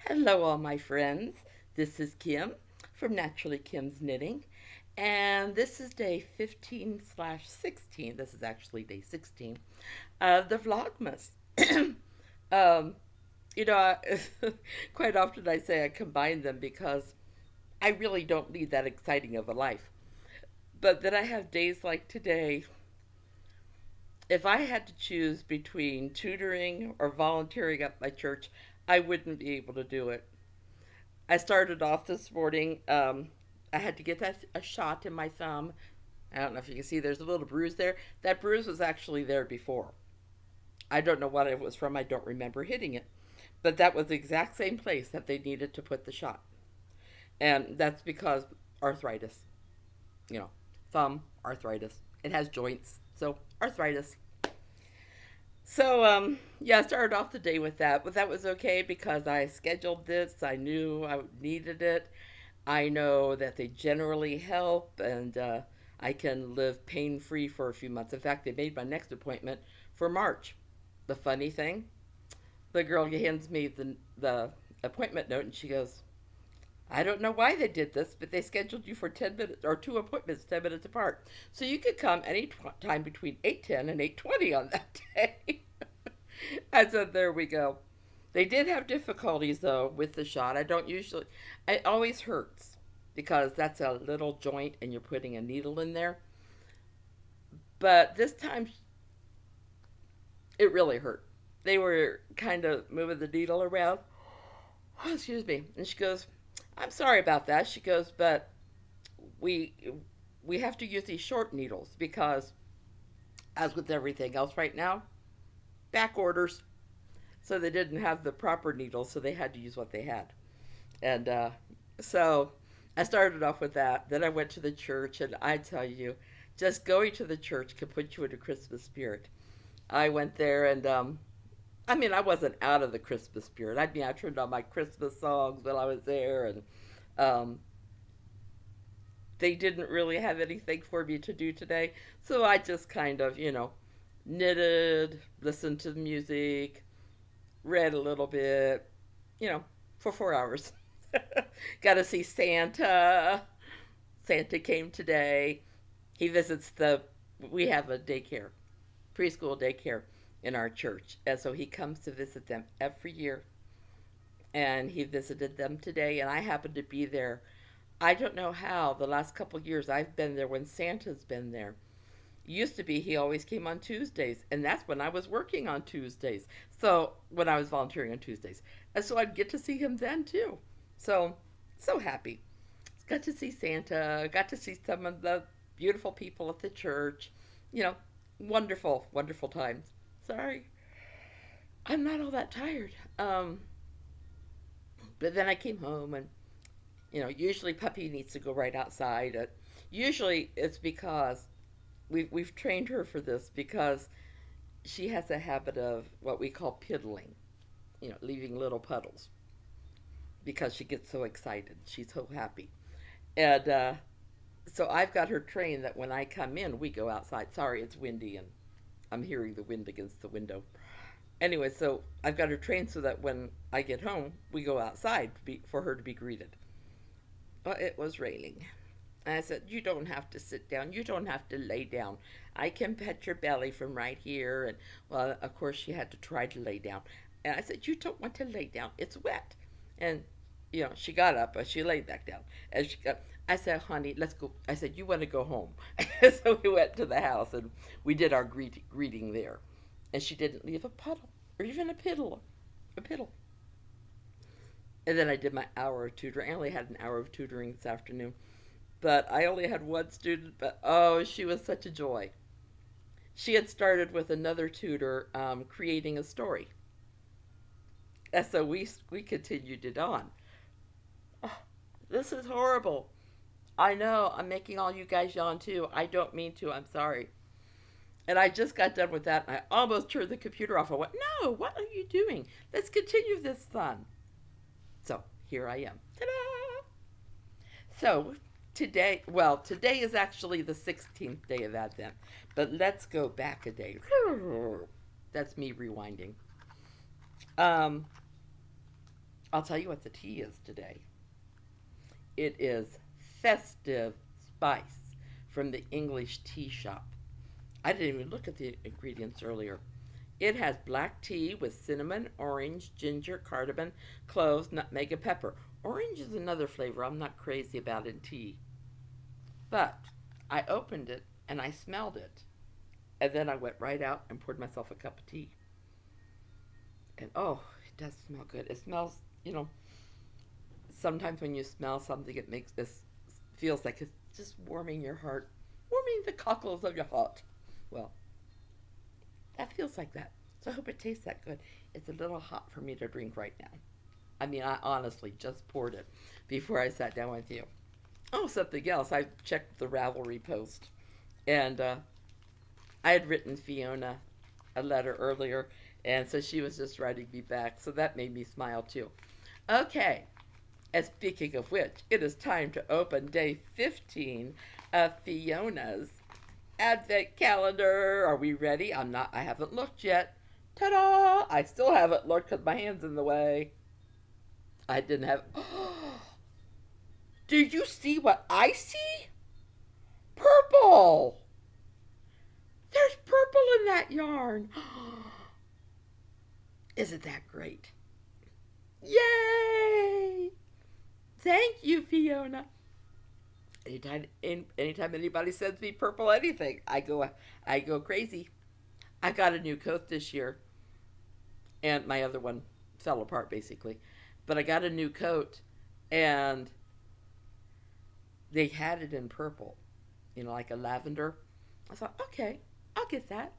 Hello, all my friends. This is Kim from Naturally Kim's Knitting, and this is day 15/16. This is actually day 16 of the Vlogmas. um, you know, I, quite often I say I combine them because I really don't lead that exciting of a life. But then I have days like today. If I had to choose between tutoring or volunteering at my church, I wouldn't be able to do it. I started off this morning. I had to get a shot in my thumb. I don't know if you can see there's a little bruise there. That bruise was actually there before. I don't know what it was from. I don't remember hitting it. But that was the exact same place that they needed to put the shot. And that's because arthritis, you know, thumb arthritis. It has joints. So, arthritis. So, yeah, I started off the day with that, but that was okay because I scheduled this. I knew I needed it. I know that they generally help, and I can live pain free for a few months. In fact, they made my next appointment for March. The funny thing, the girl hands me the appointment note, and she goes, "I don't know why they did this, but they scheduled you for 10 minutes or two appointments 10 minutes apart, so you could come any time between 8:10 and 8:20 on that day." I said, "There we go." They did have difficulties though with the shot. I don't usually. It always hurts because that's a little joint and you're putting a needle in there. But this time it really hurt. They were kind of moving the needle around. Oh, excuse me. And she goes, "I'm sorry about that." She goes, "But we we have to use these short needles because, as with everything else right now, back orders." So they didn't have the proper needles, so they had to use what they had. And so I started off with that. Then I went to the church, and I tell you, just going to the church can put you in a Christmas spirit. I went there, and I mean, I wasn't out of the Christmas spirit. I mean, I turned on my Christmas songs while I was there, and um, they didn't really have anything for me to do today. So I just kind of, knitted, listened to the music, read a little bit, for 4 hours. Got to see Santa. Santa came today. He visits we have a daycare, preschool daycare in our church. And so he comes to visit them every year. And he visited them today, and I happened to be there. I don't know how the last couple of years I've been there when Santa's been there. Used to be he always came on Tuesdays, and that's when I was working on Tuesdays. So when I was volunteering on Tuesdays, and so I'd get to see him then too. So so happy. Got to see Santa. Got to see some of the beautiful people at the church. You know, wonderful, wonderful times. Sorry, I'm not all that tired. But then I came home, and usually Puppy needs to go right outside. Usually it's because we've trained her for this because she has a habit of what we call piddling, leaving little puddles because she gets so excited. She's so happy. And so I've got her trained that when I come in, we go outside. Sorry, it's windy and I'm hearing the wind against the window. Anyway, so I've got her trained so that when I get home, we go outside for her to be greeted. Well, it was raining. And I said, "You don't have to sit down. You don't have to lay down. I can pet your belly from right here." And, well, of course, she had to try to lay down. And I said, "You don't want to lay down. It's wet." And, she got up, but she laid back down. And I said, "Honey, let's go." I said, "You want to go home." So we went to the house and we did our greeting there. And she didn't leave a puddle or even a piddle. A piddle. And then I did my hour of tutoring. I only had an hour of tutoring this afternoon. But I only had one student, but oh, she was such a joy. She had started with another tutor creating a story. And so we continued it on. Oh, this is horrible. I know, I'm making all you guys yawn too. I don't mean to, I'm sorry. And I just got done with that and I almost turned the computer off. I went, "No, what are you doing? Let's continue this fun." So here I am. Ta-da! So today is actually the 16th day of Advent, but let's go back a day. That's me rewinding. Um, I'll tell you what the tea is today. It is Festive Spice from the English tea shop. I didn't even look at the ingredients earlier. It has black tea with cinnamon, orange, ginger, cardamom, cloves, nutmeg, and pepper. Orange is another flavor I'm not crazy about in tea. But I opened it and I smelled it. And then I went right out and poured myself a cup of tea. And oh, it does smell good. It smells, sometimes when you smell something, it makes this feels like it's just warming your heart, warming the cockles of your heart. Well, that feels like that. So I hope it tastes that good. It's a little hot for me to drink right now. I mean, I honestly just poured it before I sat down with you. Oh, something else. I checked the Ravelry post, and I had written Fiona a letter earlier, and so she was just writing me back. So that made me smile too. Okay, and speaking of which, it is time to open day 15 of Fiona's Advent calendar. Are we ready? I haven't looked yet. Ta da! I still haven't looked because my hand's in the way. I didn't have. Do you see what I see? Purple! There's purple in that yarn. Isn't that great? Yay! Thank you, Fiona. Anytime anybody sends me purple anything, I go crazy. I got a new coat this year, and my other one fell apart basically. But I got a new coat, and they had it in purple, like a lavender. I thought, okay, I'll get that.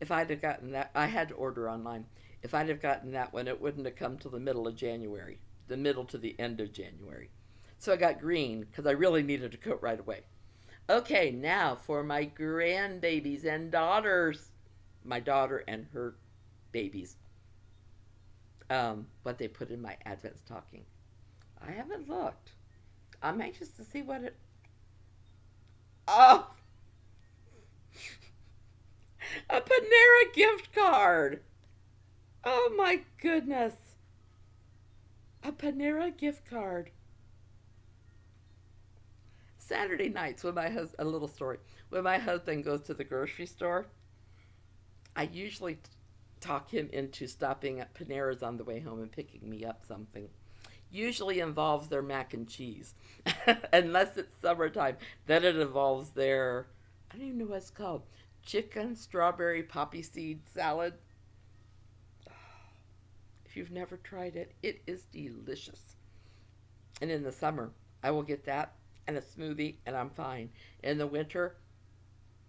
If I'd have gotten that, I had to order online. If I'd have gotten that one, it wouldn't have come till the middle of January, the middle to the end of January. So I got green because I really needed a coat right away. Okay, now for my grandbabies and daughters. My daughter and her babies. What they put in my Advent stocking. I haven't looked. I'm anxious to see what it. Oh, a Panera gift card. Oh my goodness. A Panera gift card. Saturday nights when my husband, a little story, when my husband goes to the grocery store, I usually talk him into stopping at Panera's on the way home and picking me up something. Usually involves their mac and cheese, unless it's summertime. Then it involves their, I don't even know what it's called, chicken strawberry poppy seed salad. If you've never tried it, it is delicious. And in the summer, I will get that and a smoothie, and I'm fine. In the winter,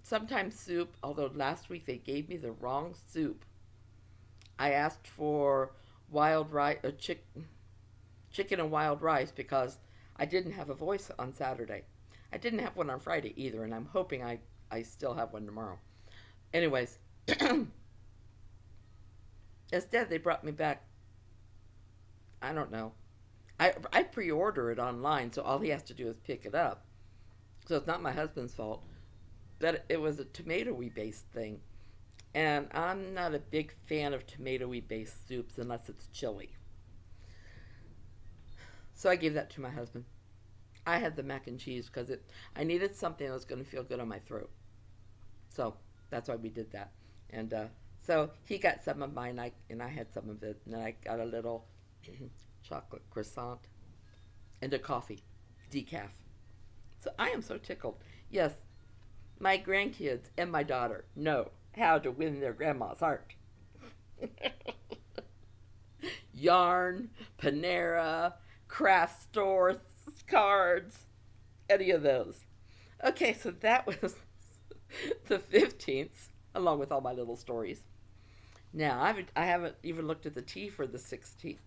sometimes soup, although last week they gave me the wrong soup. I asked for wild rice, chicken and wild rice because I didn't have a voice on Saturday. I didn't have one on Friday either, and I'm hoping I still have one tomorrow. Anyways, instead they brought me back, I don't know. I pre-order it online, so all he has to do is pick it up. So it's not my husband's fault. But it was a tomatoey based thing. And I'm not a big fan of tomatoey based soups unless it's chili. So I gave that to my husband. I had the mac and cheese because I needed something that was going to feel good on my throat. So that's why we did that. And so he got some of mine, and I had some of it. And then I got a little chocolate croissant and a coffee, decaf. So I am so tickled. Yes, my grandkids and my daughter know how to win their grandma's heart. Yarn, Panera, craft store cards, any of those. Okay, so that was the 15th, along with all my little stories. Now, I haven't even looked at the tea for the 16th.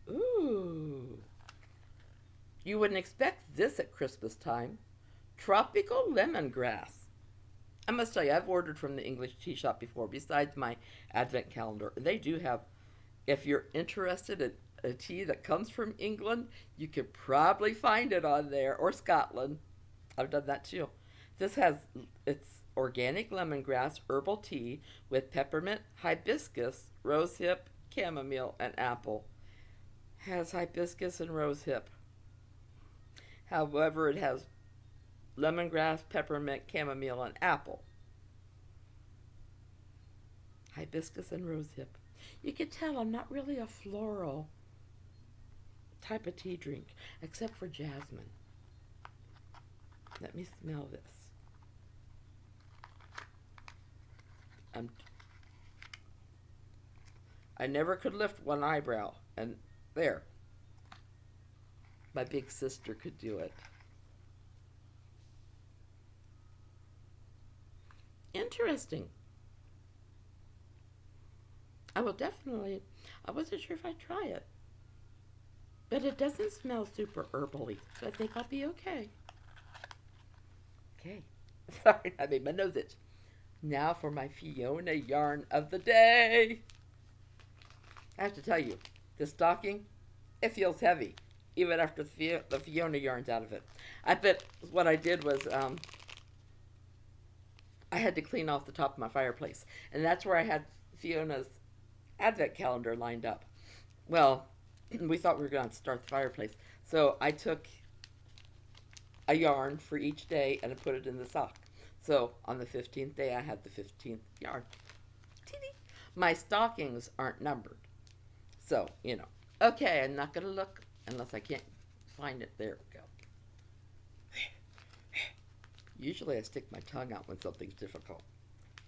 Ooh. You wouldn't expect this at Christmas time. Tropical lemongrass. I must tell you, I've ordered from the English tea shop before, besides my Advent calendar. They do have, if you're interested in a tea that comes from England, you could probably find it on there, or Scotland. I've done that too. It's organic lemongrass herbal tea with peppermint, hibiscus, rosehip, chamomile, and apple. has hibiscus and rose hip. However, it has lemongrass, peppermint, chamomile, and apple. Hibiscus and rose hip. You can tell I'm not really a floral type of tea drink, except for jasmine. Let me smell this. I never could lift one eyebrow, and there. My big sister could do it. Interesting. I will definitely, I wasn't sure if I'd try it. But it doesn't smell super herbally, so I think I'll be okay. Okay. Sorry, I made my nose itch. Now for my Fiona yarn of the day. I have to tell you, this stocking, it feels heavy, even after the Fiona yarn's out of it. I bet what I did was I had to clean off the top of my fireplace, and that's where I had Fiona's advent calendar lined up. Well, we thought we were going to start the fireplace, so I took a yarn for each day and I put it in the sock. So on the 15th day, I had the 15th yarn. Teeny. My stockings aren't numbered, so Okay, I'm not going to look unless I can't find it. There we go. Usually I stick my tongue out when something's difficult.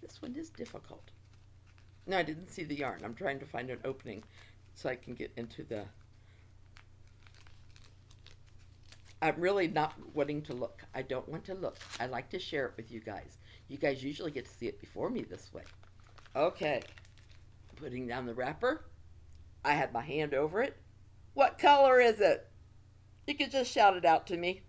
This one is difficult. No, I didn't see the yarn. I'm trying to find an opening so I can get into the... I'm really not wanting to look. I don't want to look. I like to share it with you guys. You guys usually get to see it before me this way. Okay. Putting down the wrapper. I had my hand over it. What color is it? You could just shout it out to me.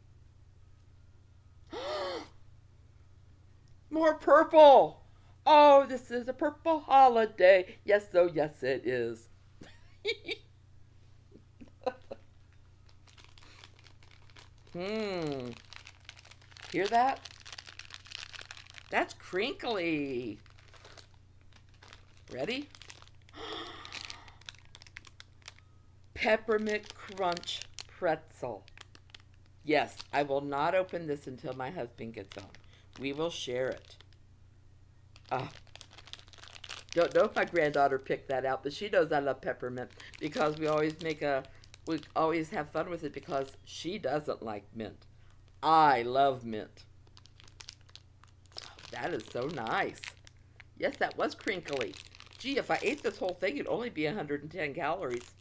More purple. Oh, this is a purple holiday. Yes, oh yes it is. Hear that? That's crinkly. Ready? Peppermint crunch pretzel. Yes, I will not open this until my husband gets home. We will share it. Don't know if my granddaughter picked that out, but she knows I love peppermint because we always have fun with it because she doesn't like mint. I love mint. That is so nice. Yes, that was crinkly. Gee, if I ate this whole thing, it'd only be 110 calories.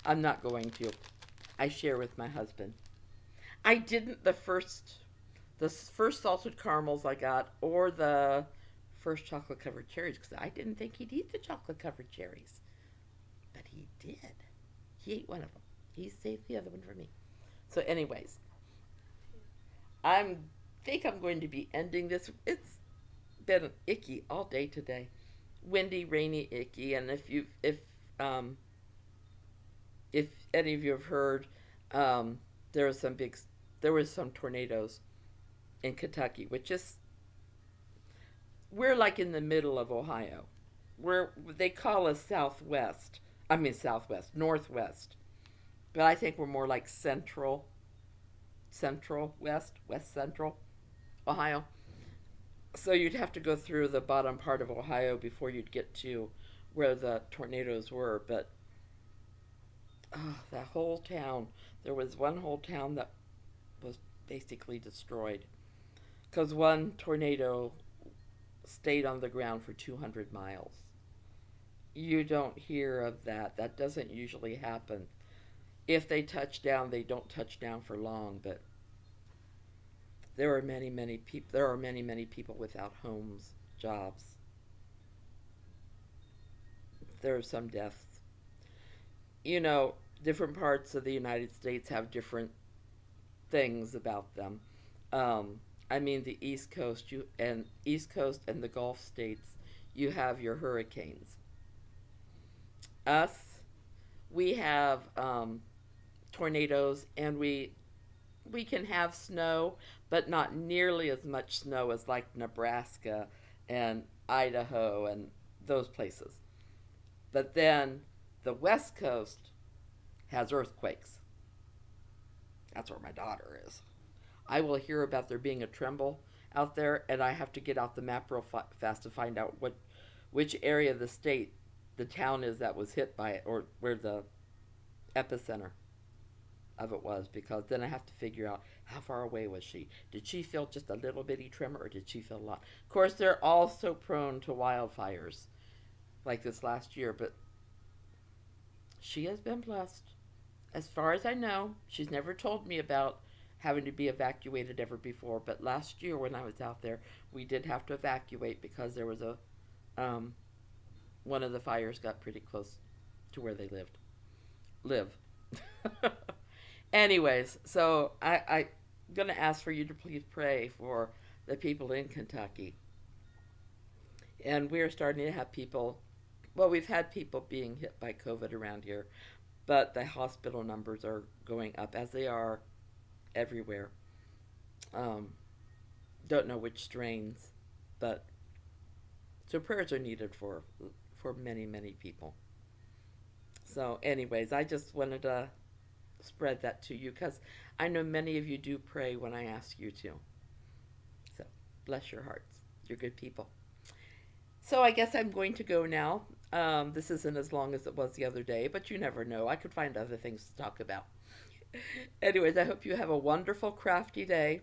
I'm not going to. I share with my husband. I didn't the first salted caramels I got or the first chocolate covered cherries because I didn't think he'd eat the chocolate covered cherries. But he did. He ate one of them. He saved the other one for me. So anyways, I think I'm going to be ending this. It's been icky all day today. Windy, rainy, icky, and if any of you have heard, there was some tornadoes in Kentucky, we're like in the middle of Ohio. They call us northwest, but I think we're more like central west central Ohio. So you'd have to go through the bottom part of Ohio before you'd get to where the tornadoes were, but that whole town, there was one whole town that was basically destroyed because one tornado stayed on the ground for 200 miles. You don't hear of that. That doesn't usually happen. If they touch down, they don't touch down for long, but there are many, many people. There are many, many people without homes, jobs. There are some deaths. Different parts of the United States have different things about them. The East Coast, and the Gulf states, you have your hurricanes. Us, we have tornadoes, and we can have snow, but not nearly as much snow as like Nebraska and Idaho and those places. But then The West Coast has earthquakes. That's where my daughter is. I will hear about there being a tremble out there, and I have to get out the map real fast to find out which area of the state the town is that was hit by it, or where the epicenter of it was, because then I have to figure out how far away was she. Did she feel just a little bitty tremor, or did she feel a lot? Of course, they're all so prone to wildfires like this last year, but she has been blessed. As far as I know, she's never told me about having to be evacuated ever before, but last year when I was out there, we did have to evacuate because there was a um, one of the fires got pretty close to where they live. Anyways, so I'm gonna ask for you to please pray for the people in Kentucky, and we're starting to have people. Well, we've had people being hit by COVID around here, but the hospital numbers are going up as they are everywhere. Um, don't know which strains, but so prayers are needed for many people. So, anyways, I just wanted to spread that to you because I know many of you do pray when I ask you to. So, bless your hearts. You're good people. So, I guess I'm going to go now. This isn't as long as it was the other day, but you never know. I could find other things to talk about. Anyways, I hope you have a wonderful, crafty day.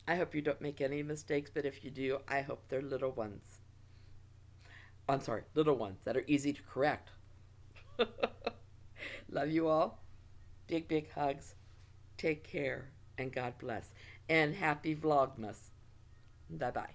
I hope you don't make any mistakes, but if you do, I hope they're little ones. I'm sorry, little ones that are easy to correct. Love you all. Big hugs. Take care and God bless. And happy Vlogmas. Bye bye.